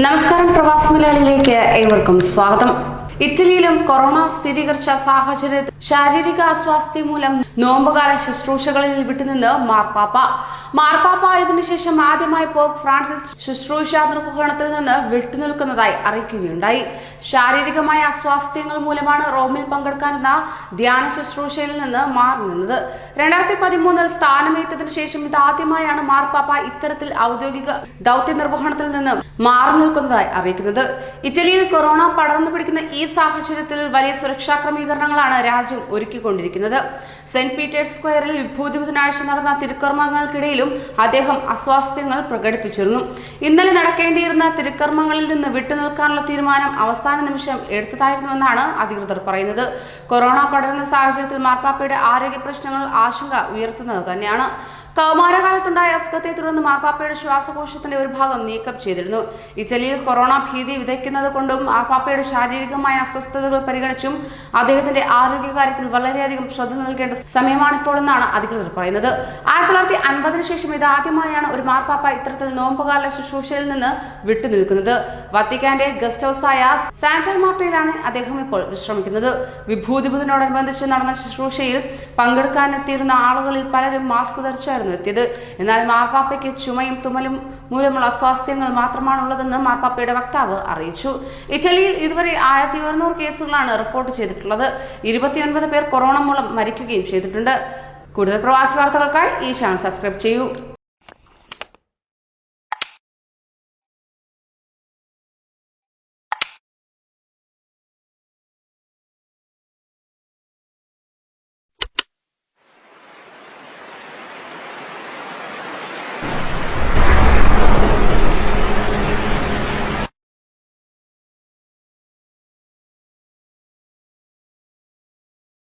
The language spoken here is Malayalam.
നമസ്കാരം പ്രവാസി മലയാളിയിലേക്ക് ഏവർക്കും സ്വാഗതം. ഇറ്റലിയിലും കൊറോണ സ്ഥിരീകരിച്ച സാഹചര്യത്തിൽ ശാരീരിക അസ്വാസ്ഥ്യം മൂലം നോമ്പുകാല ശുശ്രൂഷകളിൽ വിട്ടുനിന്ന് മാർപ്പാപ്പ ആയതിനു ശേഷം ആദ്യമായി പോപ്പ് ഫ്രാൻസിസ് ശുശ്രൂഷ നിർവഹണത്തിൽ നിന്ന് വിട്ടുനിൽക്കുന്നതായി അറിയിക്കുകയുണ്ടായി. ശാരീരികമായ അസ്വാസ്ഥ്യങ്ങൾ മൂലമാണ് റോമിൽ പങ്കെടുക്കാനെന്ന ധ്യാന ശുശ്രൂഷയിൽ നിന്ന് മാറി നിന്നത്. 2013 സ്ഥാനമേറ്റതിനു ശേഷം ഇതാദ്യമായാണ് മാർപ്പാപ്പ ഇത്തരത്തിൽ ഔദ്യോഗിക ദൗത്യ നിർവഹണത്തിൽ നിന്ന് മാറി നിൽക്കുന്നതായി അറിയിക്കുന്നത്. ഇറ്റലിയിൽ കൊറോണ പടർന്നു പിടിക്കുന്ന ഈ സാഹചര്യത്തിൽ വലിയ സുരക്ഷാ ക്രമീകരണങ്ങളാണ് രാജ്യം ഒരുക്കിക്കൊണ്ടിരിക്കുന്നത്. സെന്റ് പീറ്റേഴ്സ് സ്ക്വയറിൽ വിഭൂതി ബുധനാഴ്ച നടന്ന തിരുക്കർമ്മങ്ങൾക്കിടയിലും അദ്ദേഹം അസ്വാസ്ഥ്യങ്ങൾ പ്രകടിപ്പിച്ചിരുന്നു. ഇന്നലെ നടക്കേണ്ടിയിരുന്ന തിരുക്കർമ്മങ്ങളിൽ നിന്ന് വിട്ടുനിൽക്കാനുള്ള തീരുമാനം അവസാന നിമിഷം എടുത്തതായിരുന്നുവെന്നാണ് അധികൃതർ പറയുന്നത്. കൊറോണ പടരുന്ന സാഹചര്യത്തിൽ മാർപ്പാപ്പയുടെ ആരോഗ്യ പ്രശ്നങ്ങൾ ആശങ്ക ഉയർത്തുന്നത് തന്നെയാണ്. കൗമാരകാലത്തുണ്ടായ അസുഖത്തെ തുടർന്ന് മാർപ്പാപ്പയുടെ ശ്വാസകോശത്തിന്റെ ഒരു ഭാഗം നീക്കം ചെയ്തിരുന്നു. ഇറ്റലിയിൽ കൊറോണ ഭീതി വിതയ്ക്കുന്നത് കൊണ്ടും മാർപ്പാപ്പയുടെ ശാരീരികമായ അസ്വസ്ഥതകൾ പരിഗണിച്ചും അദ്ദേഹത്തിന്റെ ആരോഗ്യകാര്യത്തിൽ വളരെയധികം ശ്രദ്ധ നൽകേണ്ട സമയമാണിപ്പോഴെന്നാണ് അധികൃതർ പറയുന്നത്. 1950 ശേഷം ഇതാദ്യമായാണ് ഒരു മാർപ്പാപ്പ ഇത്തരത്തിൽ നോമ്പുകാല ശുശ്രൂഷയിൽ നിന്ന് വിട്ടുനിൽക്കുന്നത്. വത്തിക്കാന്റെ ഗസ്റ്റ് ഹൌസായ സാന്റ മാർട്ടയിലാണ് അദ്ദേഹം ഇപ്പോൾ വിശ്രമിക്കുന്നത്. വിഭൂതി ബുധനോടനുബന്ധിച്ച് നടന്ന ശുശ്രൂഷയിൽ പങ്കെടുക്കാനെത്തിയിരുന്ന ആളുകളിൽ പലരും മാസ്ക് ധരിച്ചായിരുന്നു എത്തിയത്. എന്നാൽ മാർപ്പാപ്പയ്ക്ക് ചുമയും തുമ്മലും മൂലമുള്ള അസ്വാസ്ഥ്യങ്ങൾ മാത്രമാണുള്ളതെന്ന് മാർപ്പാപ്പയുടെ വക്താവ് അറിയിച്ചു. ഇറ്റലിയിൽ ഇതുവരെ 1200 കേസുകളാണ് റിപ്പോർട്ട് ചെയ്തിട്ടുള്ളത്. 29 പേർ കൊറോണ മൂലം മരിക്കുകയും ചെയ്തിട്ടുണ്ട്. കൂടുതൽ പ്രവാസി വാർത്തകൾക്കായി ഈ ചാനൽ സബ്സ്ക്രൈബ് ചെയ്യൂ.